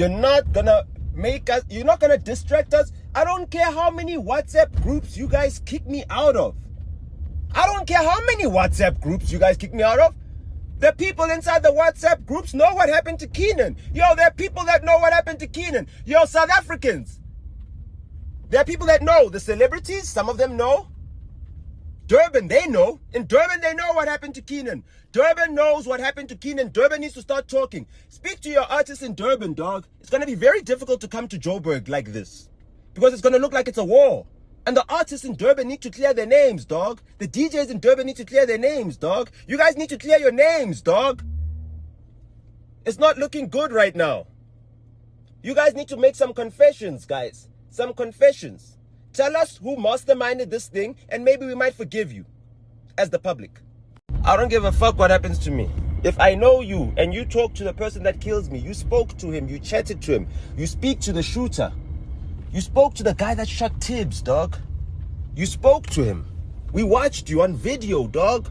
You're not gonna make us, you're not gonna distract us. I don't care how many WhatsApp groups you guys kick me out of. I don't care how many WhatsApp groups you guys kick me out of. The people inside the WhatsApp groups know what happened to Keenan. Yo, there are people that know what happened to Keenan. Yo, South Africans. There are people that know. The celebrities, some of them know. Durban, they know. In Durban, they know what happened to Keenan. Durban knows what happened to Keenan. Durban needs to start talking. Speak to your artists in Durban, dog. It's going to be very difficult to come to Joburg like this. Because it's going to look like it's a war. And the artists in Durban need to clear their names, dog. The DJs in Durban need to clear their names, dog. You guys need to clear your names, dog. It's not looking good right now. You guys need to make some confessions, guys. Some confessions. Tell us who masterminded this thing, and maybe we might forgive you as the public. I don't give a fuck what happens to me. If I know you and you talk to the person that kills me, you spoke to him, you chatted to him, you speak to the shooter, you spoke to the guy that shot Tibbs, dog. You spoke to him. We watched you on video, dog.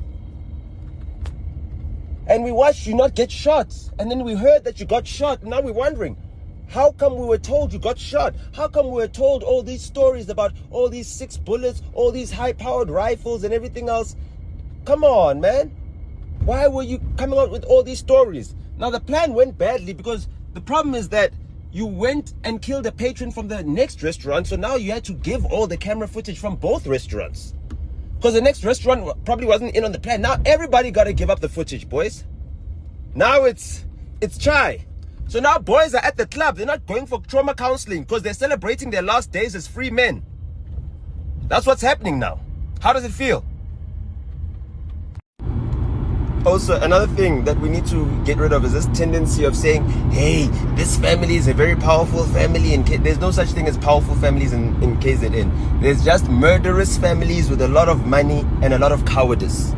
And we watched you not get shot. And then we heard that you got shot. Now we're wondering, how come we were told you got shot? How come we were told all these stories about all these 6 bullets, all these high-powered rifles and everything else? Come on, man. Why were you coming out with all these stories? Now, the plan went badly because the problem is that you went and killed a patron from the next restaurant. So now you had to give all the camera footage from both restaurants. Because the next restaurant probably wasn't in on the plan. Now everybody got to give up the footage, boys. Now it's chai. So now boys are at the club. They're not going for trauma counseling because they're celebrating their last days as free men. That's what's happening now. How does it feel? Also, another thing that we need to get rid of is this tendency of saying, hey, this family is a very powerful family. There's no such thing as powerful families in KZN. There's just murderous families with a lot of money and a lot of cowardice.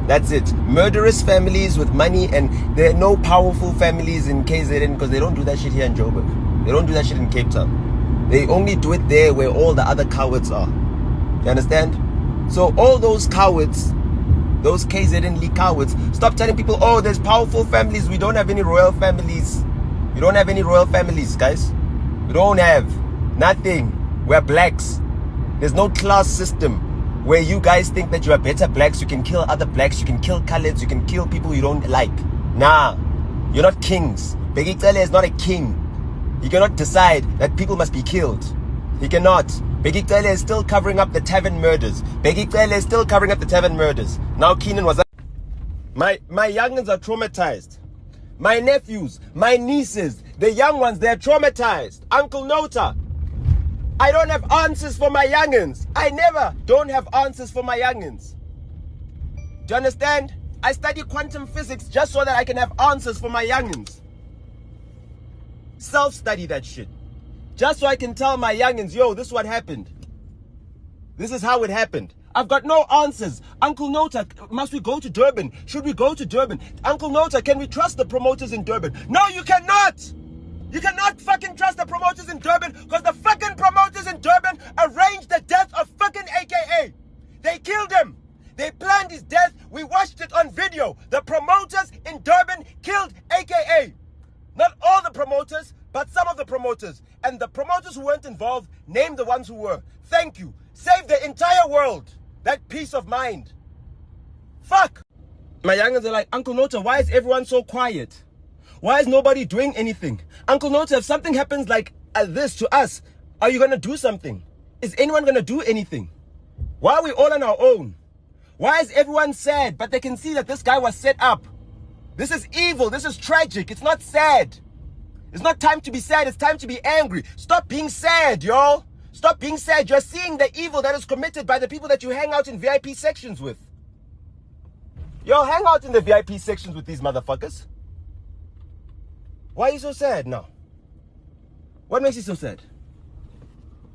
That's it. Murderous families with money, and there are no powerful families in KZN because they don't do that shit here in Joburg. They don't do that shit in Cape Town. They only do it there where all the other cowards are. You understand? So all those cowards, those KZN Lee cowards, stop telling people, oh, there's powerful families. We don't have any royal families. We don't have any royal families, guys. We don't have nothing. We're blacks. There's no class system where you guys think that you are better blacks. You can kill other blacks. You can kill coloreds. You can kill people you don't like. Nah, you're not kings. Bheki Cele is not a king. He cannot decide that people must be killed. He cannot. Bheki Cele is still covering up the tavern murders. Bheki Cele is still covering up the tavern murders. Now Keenan was... My youngins are traumatized. My nephews, my nieces, the young ones, they're traumatized. Uncle Nota, I don't have answers for my youngins. I never don't have answers for my youngins. Do you understand? I study quantum physics just so that I can have answers for my youngins. Self-study that shit. Just so I can tell my youngins, yo, this is what happened. This is how it happened. I've got no answers. Uncle Nota, must we go to Durban? Should we go to Durban? Uncle Nota, can we trust the promoters in Durban? No, you cannot! You cannot fucking trust the promoters in Durban because the fucking promoters in Durban arranged the death of fucking AKA. They killed him. They planned his death. We watched it on video. The promoters in Durban killed AKA. Not all the promoters, but some of the promoters. And the promoters who weren't involved, name the ones who were. Thank you. Save the entire world. That peace of mind. Fuck. My youngins are like, Uncle Nota, why is everyone so quiet? Why is nobody doing anything? Uncle Nota, if something happens like this to us, are you going to do something? Is anyone going to do anything? Why are we all on our own? Why is everyone sad, but they can see that this guy was set up? This is evil. This is tragic. It's not sad. It's not time to be sad. It's time to be angry. Stop being sad, y'all. Stop being sad. You're seeing the evil that is committed by the people that you hang out in VIP sections with. Yo, hang out in the VIP sections with these motherfuckers. Why are you so sad now? What makes you so sad?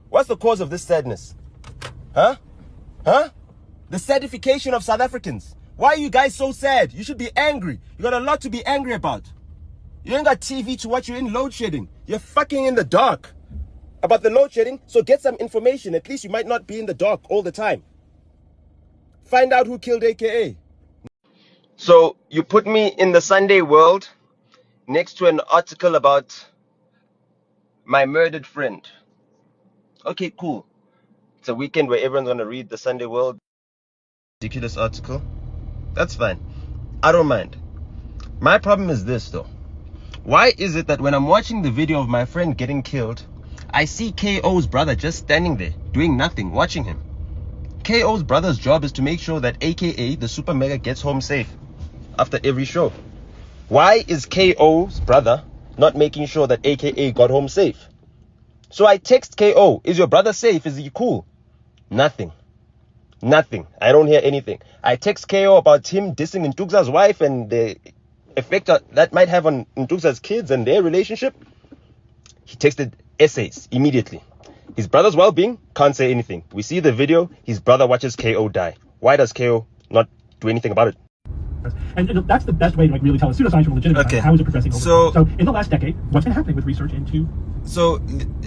What's the cause of this sadness? Huh? Huh? The sadification of South Africans. Why are you guys so sad? You should be angry. You got a lot to be angry about. You ain't got TV to watch. You're in load shedding. You're fucking in the dark about the load shedding. So get some information. At least you might not be in the dark all the time. Find out who killed AKA. So you put me in the Sunday World next to an article about My murdered friend. Okay, cool. It's a weekend where everyone's gonna read the Sunday World ridiculous article. That's fine. I don't mind. My problem is this though. Why is it that when I'm watching the video of my friend getting killed, I see KO's brother just standing there, doing nothing, watching him? KO's brother's job is to make sure that AKA the Super Mega gets home safe after every show. Why is KO's brother not making sure that AKA got home safe? So I text KO, is your brother safe? Is he cool? Nothing. Nothing. I don't hear anything. I text KO about him dissing Ntugza's wife and the effect that might have on Ntugza's kids and their relationship. He texted essays immediately. His brother's well-being, can't say anything. We see the video, his brother watches KO die. Why does KO not do anything about it? And that's the best way to really tell a pseudoscience from a legitimate science. How is it progressing over time? So in the last decade, what's been happening with research into... So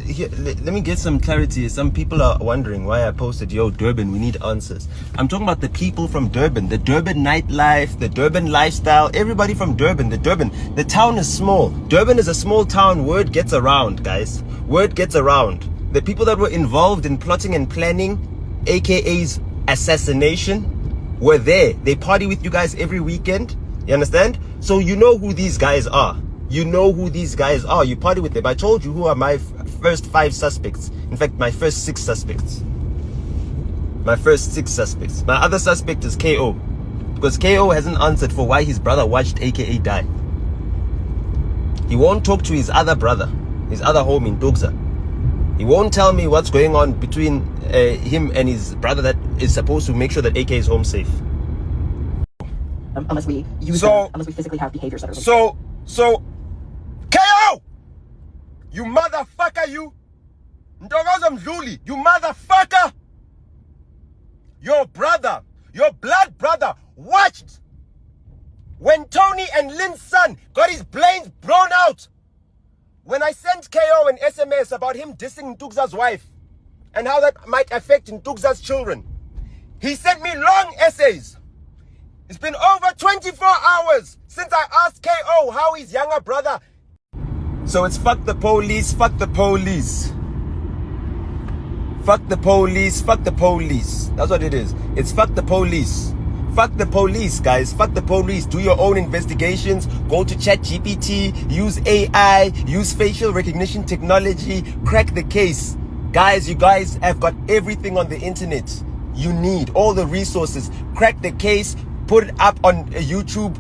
here, let me get some clarity. Some people are wondering why I posted, yo, Durban, we need answers. I'm talking about the people from Durban, the Durban nightlife, the Durban lifestyle, everybody from Durban, the town is small. Durban is a small town. Word gets around, guys. Word gets around. The people that were involved in plotting and planning AKA's assassination were there. They party with you guys every weekend. You understand? So you know who these guys are. You know who these guys are. You party with them. I told you who are my first 5 suspects. In fact, my first 6 suspects. My first 6 suspects. My other suspect is KO. Because KO hasn't answered for why his brother watched AKA die. He won't talk to his other brother, his other homie, Ntugza. He won't tell me what's going on between him and his brother that is supposed to make sure that AK is home safe. Unless we use unless we physically have behaviors that are... So, KO! You motherfucker, you! Ntokozo Mdluli, you motherfucker! Your brother, your blood brother, watched when Tony and Lynn's son got his brains blown out. When I sent KO an SMS about him dissing Ntugza's wife and how that might affect Ntugza's children, he sent me long essays. It's been over 24 hours since I asked KO how his younger brother... So it's fuck the police, fuck the police. Fuck the police, fuck the police. That's what it is. It's fuck the police. Fuck the police, guys. Fuck the police. Do your own investigations. Go to ChatGPT. Use AI. Use facial recognition technology. Crack the case. Guys, you guys have got everything on the internet. You need all the resources. Crack the case. Put it up on YouTube.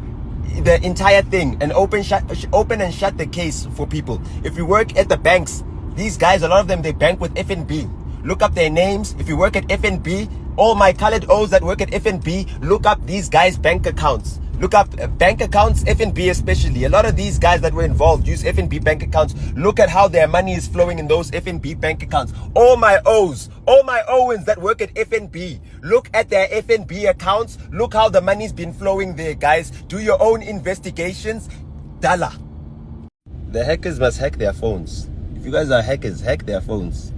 The entire thing. And open and shut the case for people. If you work at the banks, these guys, a lot of them, they bank with FNB. Look up their names. If you work at FNB, all my colored O's that work at FNB, look up these guys' bank accounts. Look up bank accounts, FNB especially. A lot of these guys that were involved use FNB bank accounts. Look at how their money is flowing in those FNB bank accounts. All my O's, all my Owens that work at FNB, look at their FNB accounts. Look how the money's been flowing there, guys. Do your own investigations. Dala. The hackers must hack their phones. If you guys are hackers, hack their phones.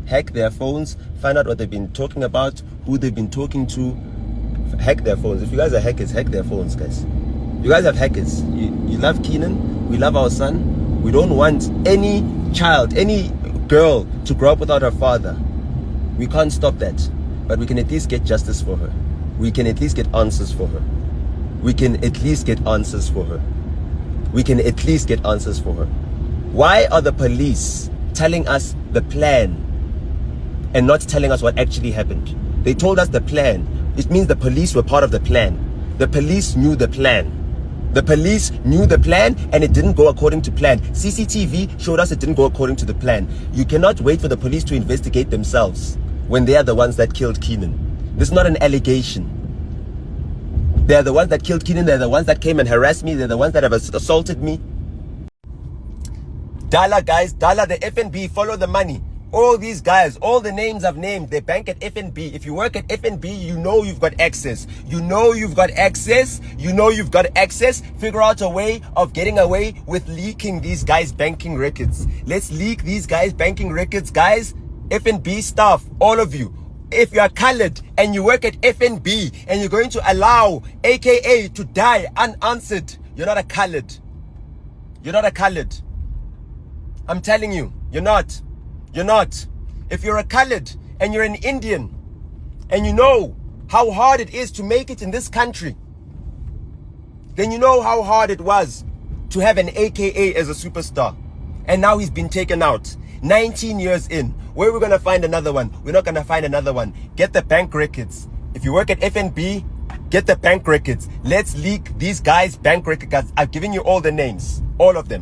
Hack their phones, find out what they've been talking about, who they've been talking to. Hack their phones. If you guys are hackers, hack their phones, guys. You guys have hackers. You love Keenan, we love our son. We don't want any child, any girl to grow up without her father. We can't stop that, but we can at least get justice for her. We can at least get answers for her. We can at least get answers for her. We can at least get answers for her. Why are the police telling us the plan and not telling us what actually happened? They told us the plan. It means the police were part of the plan. The police knew the plan. The police knew the plan and it didn't go according to plan. CCTV showed us it didn't go according to the plan. You cannot wait for the police to investigate themselves when they are the ones that killed Keenan. This is not an allegation. They're the ones that killed Keenan. They're the ones that came and harassed me. They're the ones that have assaulted me. Dala, guys, Dala, the FNB, follow the money. All these guys, all the names I've named, they bank at FNB. If you work at FNB, you know you've got access. You know you've got access. You know you've got access. Figure out a way of getting away with leaking these guys' banking records. Let's leak these guys' banking records, guys. FNB staff, all of you. If you are colored and you work at FNB and you're going to allow AKA to die unanswered, you're not a colored. You're not a colored. I'm telling you, you're not. You're not. If you're a colored and you're an Indian and you know how hard it is to make it in this country, then you know how hard it was to have an AKA as a superstar. And now he's been taken out. 19 years in. Where are we going to find another one? We're not going to find another one. Get the bank records. If you work at FNB, get the bank records. Let's leak these guys' bank records. I've given you all the names. All of them.